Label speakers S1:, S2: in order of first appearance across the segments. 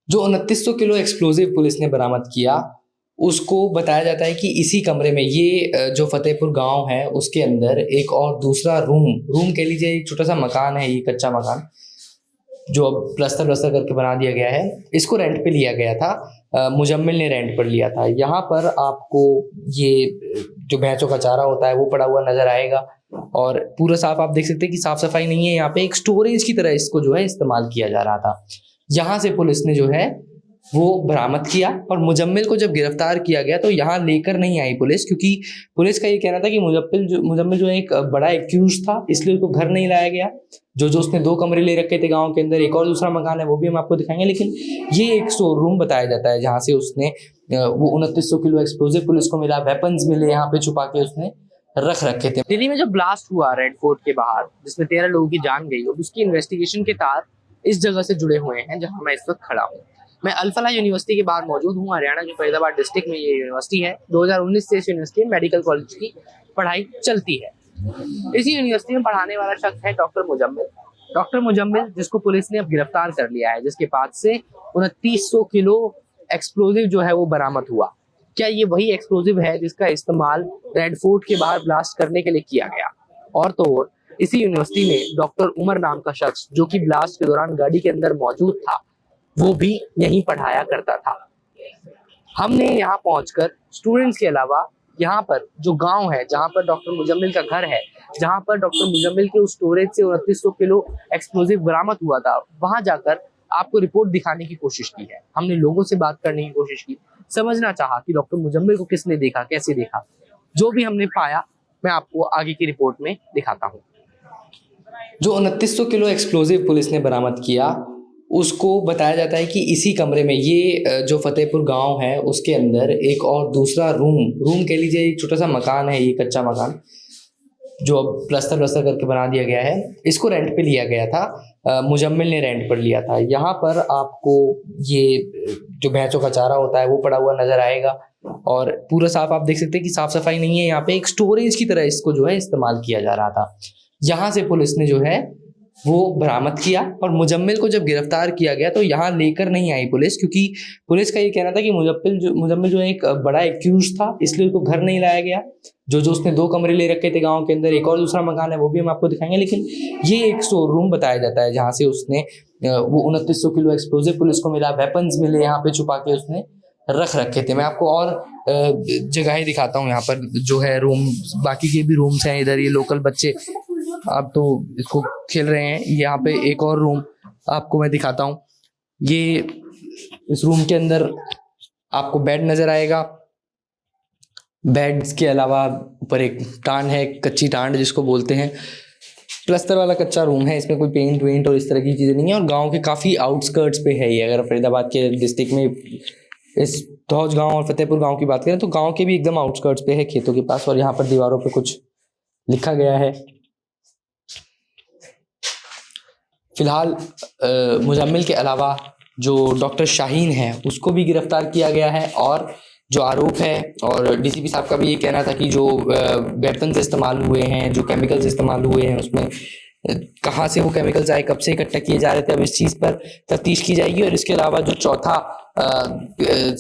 S1: जो 2900 kilo explosive police ने बरामद किया, उसको बताया जाता है कि इसी कमरे में ये जो फतेहपुर गांव है उसके अंदर एक और दूसरा रूम कह लीजिए, एक छोटा सा मकान है, ये कच्चा मकान जो अब प्लस्तर करके बना दिया गया है, इसको रेंट पे लिया गया था। मुजम्मिल ने रेंट पर लिया था। यहाँ पर आपको ये जो भैंसों का चारा होता है वो पड़ा हुआ नजर आएगा और पूरा साफ आप देख सकते हैं कि साफ सफाई नहीं है। यहाँ पे एक स्टोरेज की तरह इसको जो है इस्तेमाल किया जा रहा था। यहाँ से पुलिस ने जो है वो बरामद किया और मुजम्मिल को जब गिरफ्तार किया गया तो यहाँ लेकर नहीं आई पुलिस, क्योंकि पुलिस का ये कहना था कि मुजम्मिल जो एक बड़ा एक्यूज था, इसलिए उसको घर नहीं लाया गया। जो उसने 2 कमरे ले रखे थे गांव के अंदर, एक और दूसरा मकान है वो भी हम आपको दिखाएंगे, लेकिन ये एक स्टोर रूम बताया जाता है जहाँ से उसने वो 2900 किलो एक्सप्लोजिव पुलिस को मिला, वेपन्स मिले, यहाँ पे छुपा के उसने रख रखे थे।
S2: दिल्ली में जो ब्लास्ट हुआ रेड फोर्ट के बाहर, जिसमें 13 लोगों की जान गई, और उसकी इन्वेस्टिगेशन के तार इस जगह से जुड़े हुए हैं जहां मैं इस वक्त खड़ा हूँ। मैं अल-फलाह यूनिवर्सिटी के बाहर मौजूद हूँ, हरियाणा के फरीदाबाद डिस्ट्रिक्ट में ये यूनिवर्सिटी है। 2019 से इस यूनिवर्सिटी में मेडिकल कॉलेज की पढ़ाई चलती है। इसी यूनिवर्सिटी में पढ़ाने वाला शख्स है डॉक्टर मुजम्मिल। डॉक्टर मुजम्मिल, जिसको पुलिस ने अब गिरफ्तार कर लिया है, जिसके पास से 2900 किलो एक्सप्लोजिव जो है वो बरामद हुआ। क्या ये वही एक्सप्लोजिव है जिसका इस्तेमाल रेड फोर्ट के बाहर ब्लास्ट करने के लिए किया गया? और तो और इसी यूनिवर्सिटी में डॉक्टर उमर नाम का शख्स, जो कि ब्लास्ट के दौरान गाड़ी के अंदर मौजूद था, वो भी यहीं पढ़ाया करता था। हमने यहाँ पहुंचकर स्टूडेंट्स के अलावा यहाँ पर जो गांव है जहाँ पर डॉक्टर मुजम्मिल का घर है, जहाँ पर डॉक्टर मुजम्मिल के उस स्टोरेज से 2900 किलो एक्सप्लोजिव बरामद हुआ था, वहां जाकर आपको रिपोर्ट दिखाने की कोशिश की है। हमने लोगों से बात करने की कोशिश की, समझना चाहा कि डॉक्टर मुजम्मिल को किसने देखा, कैसे देखा। जो भी हमने पाया मैं आपको आगे की रिपोर्ट में दिखाता हूँ।
S1: जो 2900 किलो एक्सप्लोजिव पुलिस ने बरामद किया, उसको बताया जाता है कि इसी कमरे में ये जो फतेहपुर गांव है उसके अंदर एक और दूसरा रूम कह लीजिए, एक छोटा सा मकान है, ये कच्चा मकान जो अब प्लस्तर करके बना दिया गया है, इसको रेंट पे लिया गया था। मुजम्मिल ने रेंट पर लिया था। यहाँ पर आपको ये जो भैंसों का चारा होता है वो पड़ा हुआ नजर आएगा और पूरा साफ आप देख सकते हैं कि साफ सफाई नहीं है। यहाँ पे एक स्टोरेज की तरह इसको जो है इस्तेमाल किया जा रहा था। यहाँ से पुलिस ने जो है वो बरामद किया और मुजम्मिल को जब गिरफ्तार किया गया तो यहाँ लेकर नहीं आई पुलिस, क्योंकि पुलिस का ये कहना था कि मुजम्मिल जो एक बड़ा एक्यूज था, इसलिए उसको घर नहीं लाया गया। जो उसने 2 कमरे ले रखे थे गांव के अंदर, एक और दूसरा मकान है वो भी हम आपको दिखाएंगे, लेकिन ये एक स्टोर रूम बताया जाता है जहाँ से उसने वो 2900 किलो एक्सप्लोजिव पुलिस को मिला, वेपन्स मिले, यहाँ पे छुपा के उसने रख रखे थे। मैं आपको और जगहें दिखाता हूँ। यहाँ पर जो है रूम, बाकी के भी रूम्स हैं इधर, ये लोकल बच्चे अब तो इसको खेल रहे हैं। यहाँ पे एक और रूम आपको मैं दिखाता हूँ। ये इस रूम के अंदर आपको बेड नजर आएगा। बेड्स के अलावा ऊपर एक टांड है, कच्ची टांड जिसको बोलते हैं। प्लस्तर वाला कच्चा रूम है, इसमें कोई पेंट वेंट और इस तरह की चीज़ें नहीं है और गांव के काफ़ी आउटस्कर्ट्स पे है ये। अगर फरीदाबाद के डिस्ट्रिक्ट में इस धौज गांव और फतेहपुर गांव की बात करें तो गांव के भी एकदम आउटस्कर्ट्स पे है, खेतों के पास। और यहाँ पर दीवारों पे कुछ लिखा गया है। फिलहाल मुजम्मिल के अलावा जो डॉक्टर शाहीन है उसको भी गिरफ्तार किया गया है और जो आरोप है, और डीसीपी साहब का भी ये कहना था कि जो वेपन्स इस्तेमाल हुए हैं, जो केमिकल्स इस्तेमाल हुए हैं, उसमें कहाँ से वो केमिकल्स आए, कब से इकट्ठा किए जा रहे थे, अब इस चीज़ पर तफ्तीश की जाएगी। और इसके अलावा जो चौथा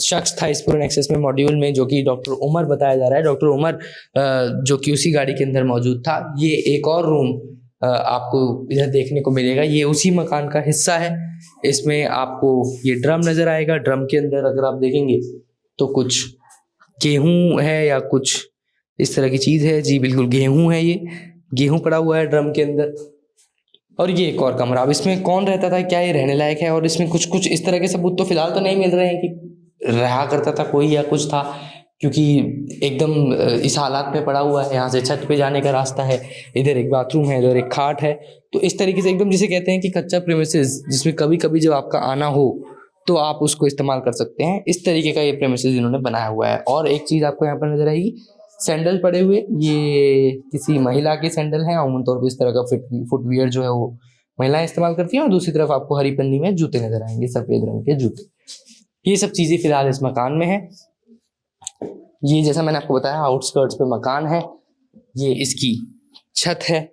S1: शख्स था इस पूरे नेक्सस में मॉड्यूल में, जो कि डॉक्टर उमर बताया जा रहा है, डॉक्टर उमर जो कि उसी गाड़ी के अंदर मौजूद था। ये एक और रूम आपको इधर देखने को मिलेगा, ये उसी मकान का हिस्सा है। इसमें आपको ये ड्रम नजर आएगा। ड्रम के अंदर अगर आप देखेंगे तो कुछ गेहूं है या कुछ इस तरह की चीज़ है। जी बिल्कुल गेहूं है, ये गेहूं पड़ा हुआ है ड्रम के अंदर। और ये एक और कमरा, अब इसमें कौन रहता था, क्या ये रहने लायक है, और इसमें कुछ इस तरह के सबूत तो फिलहाल तो नहीं मिल रहे हैं कि रहा करता था कोई या कुछ था, क्योंकि एकदम इस हालात में पड़ा हुआ है। यहाँ से छत पे जाने का रास्ता है, इधर एक बाथरूम है, इधर एक खाट है। तो इस तरीके से एकदम जिसे कहते हैं कि कच्चा प्रेमिसेस, जिसमें कभी कभी जब आपका आना हो तो आप उसको इस्तेमाल कर सकते हैं, इस तरीके का ये प्रेमिसेस इन्होंने बनाया हुआ है। और एक चीज़ आपको यहाँ पर नजर आएगी, सैंडल पड़े हुए, ये किसी महिला के सैंडल हैं। आमतौर पर इस तरह का फुटवियर जो है वो महिलाएं इस्तेमाल करती हैं। और दूसरी तरफ आपको हरी पन्नी में जूते नजर आएंगे, सफेद रंग के जूते। ये सब चीज़ें फिलहाल इस मकान में है। ये जैसा मैंने आपको बताया आउटस्कर्ट्स पे मकान है, ये इसकी छत है।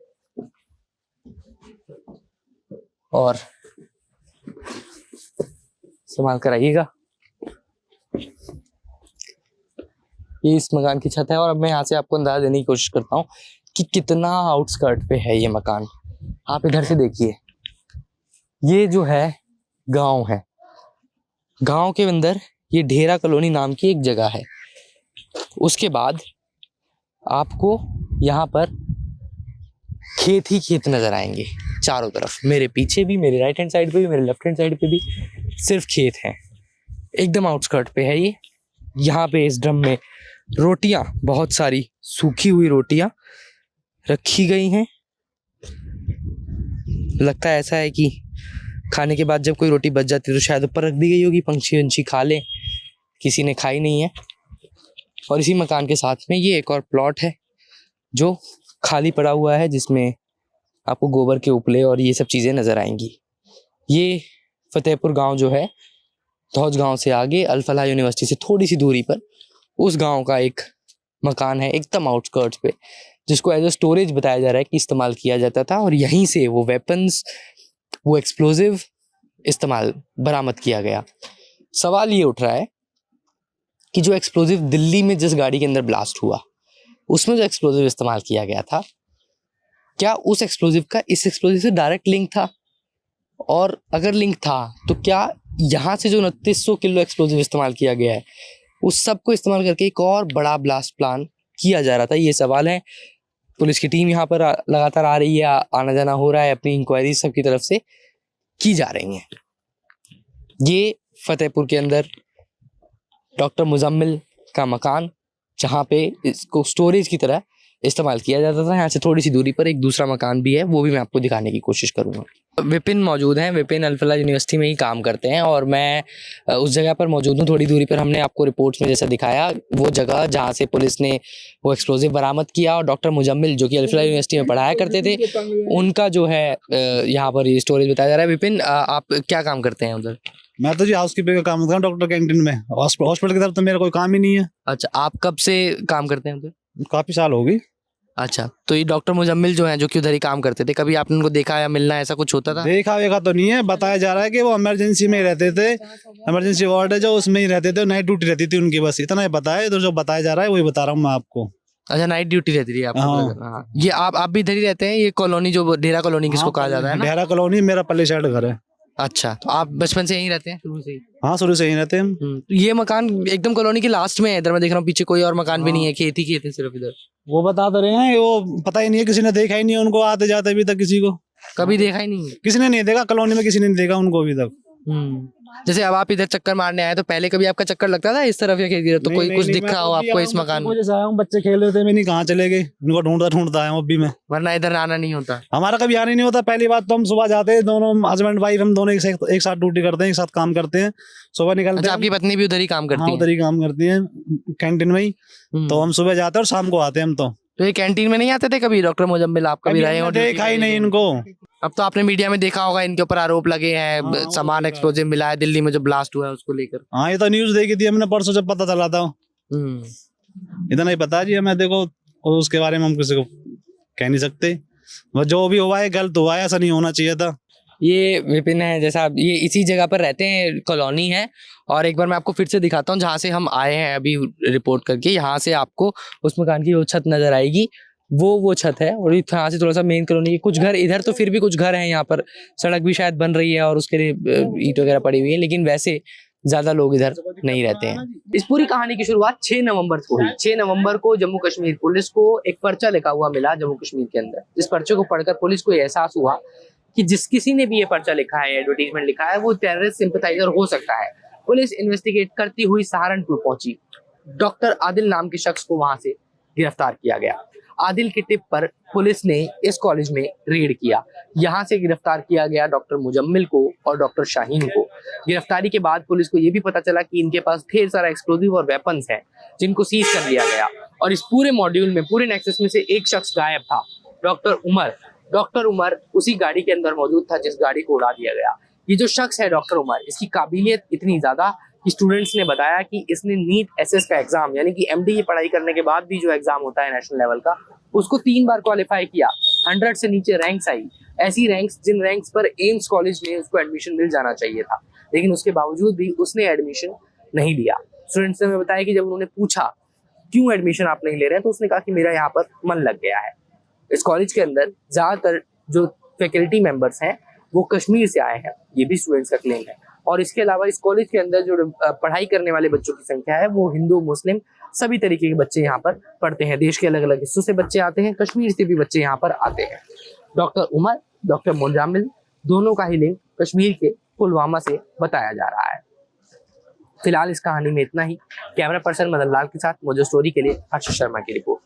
S1: और इस्तेमाल कराइएगा। ये इस मकान की छत है और अब मैं यहाँ से आपको अंदाजा देने की कोशिश करता हूँ कि कितना आउटस्कर्ट पे है ये मकान। आप इधर से देखिए, ये जो है गांव है, गांव के अंदर ये ढेरा कॉलोनी नाम की एक जगह है। उसके बाद आपको यहाँ पर खेत ही खेत नजर आएंगे चारों तरफ, मेरे पीछे भी, मेरे राइट हैंड साइड पे भी, मेरे लेफ्ट हैंड साइड पे भी सिर्फ खेत हैं। एकदम आउटस्कर्ट पे है ये। यहाँ पे इस ड्रम में रोटियां, बहुत सारी सूखी हुई रोटियां रखी गई हैं। लगता है ऐसा है कि खाने के बाद जब कोई रोटी बच जाती है तो शायद ऊपर रख दी गई होगी, पंछी वंछी खा लें, किसी ने खाई नहीं है। और इसी मकान के साथ में ये एक और प्लॉट है जो खाली पड़ा हुआ है, जिसमें आपको गोबर के उपले और ये सब चीज़ें नज़र आएंगी। ये फतेहपुर गांव जो है, धौज गांव से आगे अल-फलाह यूनिवर्सिटी से थोड़ी सी दूरी पर उस गांव का एक मकान है एकदम आउटस्कर्ट्स पे, जिसको एज अ स्टोरेज बताया जा रहा है कि इस्तेमाल किया जाता था और यहीं से वो वेपन्स, वो एक्सप्लोजिव इस्तेमाल बरामद किया गया। सवाल ये उठ रहा है कि जो एक्सप्लोजिव दिल्ली में जिस गाड़ी के अंदर ब्लास्ट हुआ, उसमें जो एक्सप्लोजिव इस्तेमाल किया गया था, क्या उस एक्सप्लोजिव का इस एक्सप्लोजिव से डायरेक्ट लिंक था? और अगर लिंक था तो क्या यहाँ से जो 2900 किलो एक्सप्लोजिव इस्तेमाल किया गया है, उस सब को इस्तेमाल करके एक और बड़ा ब्लास्ट प्लान किया जा रहा था? ये सवाल है। पुलिस की टीम यहाँ पर लगातार आ रही है, आना जाना हो रहा है, अपनी इंक्वायरी सबकी तरफ से की जा रही हैं। ये फतेहपुर के अंदर डॉक्टर मुजम्मिल का मकान, जहाँ पे इसको स्टोरेज की तरह इस्तेमाल किया जाता था। यहाँ से थोड़ी सी दूरी पर एक दूसरा मकान भी है, वो भी मैं आपको दिखाने की कोशिश करूँगा। विपिन मौजूद हैं, विपिन अल-फलाह यूनिवर्सिटी में ही काम करते हैं और मैं उस जगह पर मौजूद हूँ। थोड़ी दूरी पर हमने आपको रिपोर्ट्स में जैसा दिखाया, वो जगह जहाँ से पुलिस ने वो एक्सप्लोजिव बरामद किया और डॉक्टर मुजम्मिल जो कि अल-फलाह यूनिवर्सिटी में पढ़ाया करते थे, उनका जो है यहाँ पर ये स्टोरेज बताया जा रहा है। विपिन, आप क्या काम करते हैं उधर?
S3: मैं तो जी हाउसकीपिंग का काम करता हूँ डॉक्टर कैंटीन में। हॉस्पिटल की तरफ तो मेरा कोई काम ही नहीं है।
S1: अच्छा, आप कब से काम करते हैं उधर?
S3: काफी साल हो गई।
S1: अच्छा, तो ये डॉक्टर मुजम्मिल जो हैं, जो कि उधर ही काम करते थे, कभी आपने उनको देखा या मिलना ऐसा कुछ होता था?
S3: देखा वेखा तो नहीं है, बताया जा रहा है कि वो इमरजेंसी में ही रहते थे। इमरजेंसी वार्ड है जो, उसमें ही रहते थे, नाइट ड्यूटी रहती थी उनकी, बस इतना ही पता है। तो जो बताया जा रहा है वही बता रहा हूँ मैं आपको।
S1: अच्छा, नाइट ड्यूटी रहती थी आपको? हाँ। ये आप भी इधर ही रहते हैं? ये कॉलोनी जो ढेरा कॉलोनी किसको कहा जाता है ना?
S3: ढेरा कॉलोनी मेरा पल्ले साइड घर है।
S1: अच्छा, तो आप बचपन से यहीं रहते हैं, शुरू से ही?
S3: हाँ, शुरू से यहीं रहते हैं।
S1: ये मकान एकदम कॉलोनी के लास्ट में है, इधर मैं देख रहा हूँ, पीछे कोई और मकान भी नहीं है, खेत ही खेत है सिर्फ इधर।
S3: वो बता तो रहे हैं, वो पता ही नहीं है, किसी ने देखा ही नहीं है उनको आते जाते अभी तक। किसी को
S1: कभी देखा ही नहीं है?
S3: किसी ने नहीं देखा, कॉलोनी में किसी ने नहीं देखा उनको अभी तक।
S1: जैसे अब आप इधर चक्कर मारने आए, तो पहले कभी आपका चक्कर लगता था इस तरफ या खेत की तरफ? तो कोई कुछ दिखा हो आपको इस मकान में?
S3: जैसे आया हूँ, बच्चे खेल रहे थे, मैं नहीं कहाँ चले गए, उनको ढूंढता आया हूँ अभी मैं।
S1: वरना इधर आना नहीं होता
S3: हमारा, कभी आने नहीं होता। पहली बात तो हम सुबह जाते हैं, दोनों हस्बैंड वाइफ, हम दोनों एक साथ ड्यूटी करते हैं, एक साथ काम करते हैं, सुबह निकलते हैं।
S1: अच्छा, आपकी पत्नी भी उधर ही काम करती है?
S3: उधर ही काम करती है, कैंटीन में ही। तो हम सुबह जाते हैं और शाम को आते हैं हम। तो
S1: ये कैंटीन में नहीं आते थे कभी डॉक्टर मुजम्मिल? आप कभी रहे हो?
S3: देखा ही नहीं इनको।
S1: अब तो आपने मीडिया में देखा होगा, इनके ऊपर आरोप लगे हैं, सामान एक्सप्लोजिव मिला है दिल्ली में जो ब्लास्ट हुआ है उसको लेकर।
S3: हाँ, ये तो न्यूज देखी थी हमने परसों, जब पता चला था। इतना ही पता जी हमें, देखो, और उसके बारे में हम किसी को कह नहीं सकते। जो भी हुआ है गलत हुआ है, ऐसा नहीं होना चाहिए था।
S1: ये विपिन है, जैसा आप ये इसी जगह पर रहते हैं, कॉलोनी है। और एक बार मैं आपको फिर से दिखाता हूँ जहाँ से हम आए हैं अभी रिपोर्ट करके। यहाँ से आपको उस मकान की वो छत नजर आएगी, वो छत है। और यहाँ से थोड़ा सा मेन कॉलोनी है। कुछ घर इधर, तो फिर भी कुछ घर हैं यहाँ पर, सड़क भी शायद बन रही है और उसके लिए ईंट वगैरह पड़ी हुई है, लेकिन वैसे ज्यादा लोग इधर नहीं रहते हैं।
S2: इस पूरी कहानी की शुरुआत 6 नवंबर को हुई। 6 नवंबर को जम्मू कश्मीर पुलिस को एक पर्चा लिखा हुआ मिला जम्मू कश्मीर के अंदर। इस पर्चे को पढ़कर पुलिस को एहसास हुआ कि जिस किसी ने भी ये पर्चा लिखा है, एडवर्टीजमेंट लिखा है, वो टेररिस्ट सिंपैथाइजर हो सकता है। पुलिस इन्वेस्टिगेट करती हुई सहारनपुर पहुंची। डॉक्टर आदिल नाम के शख्स को वहां से गिरफ्तार किया गया। आदिल की टिप पर पुलिस ने इस कॉलेज में रेड किया। यहाँ से गिरफ्तार किया गया डॉक्टर मुजम्मिल को और डॉक्टर शाहीन को। गिरफ्तारी के बाद पुलिस को यह भी पता चला कि इनके पास ढेर सारा एक्सप्लोजिव और वेपन्स हैं, जिनको सीज कर लिया गया। और इस पूरे मॉड्यूल में, पूरे नेक्सस में से एक शख्स गायब था, डॉक्टर उमर उसी गाड़ी के अंदर मौजूद था जिस गाड़ी को उड़ा दिया गया। ये जो शख्स है डॉक्टर उमर, इसकी काबिलियत इतनी ज्यादा कि स्टूडेंट्स ने बताया कि इसने नीट एसएस का एग्जाम, यानी कि एमडी की पढ़ाई करने के बाद भी जो एग्जाम होता है नेशनल लेवल का, उसको 3 बार क्वालिफाई किया। 100 से नीचे रैंक्स आई, ऐसी रैंक्स जिन रैंक्स पर एम्स कॉलेज में उसको एडमिशन मिल जाना चाहिए था। लेकिन उसके बावजूद भी उसने एडमिशन नहीं लिया। स्टूडेंट्स ने हमें बताया कि जब उन्होंने पूछा क्यों एडमिशन आप नहीं ले रहे हैं, तो उसने कहा कि मेरा यहाँ पर मन लग गया है। इस कॉलेज के अंदर ज़्यादातर जो फैकल्टी मेंबर्स हैं वो कश्मीर से आए हैं, ये भी स्टूडेंट्स का क्लेम है। और इसके अलावा इस कॉलेज के अंदर जो पढ़ाई करने वाले बच्चों की संख्या है वो हिंदू मुस्लिम सभी तरीके के बच्चे यहाँ पर पढ़ते हैं। देश के अलग अलग हिस्सों से बच्चे आते हैं, कश्मीर से भी बच्चे यहाँ पर आते हैं। डॉक्टर उमर, डॉक्टर मुजाम्मिल, दोनों का ही लिंक कश्मीर के पुलवामा से बताया जा रहा है। फिलहाल इस कहानी में इतना ही। कैमरा पर्सन मदन लाल के साथ मोजो स्टोरी के लिए हर्ष शर्मा की रिपोर्ट।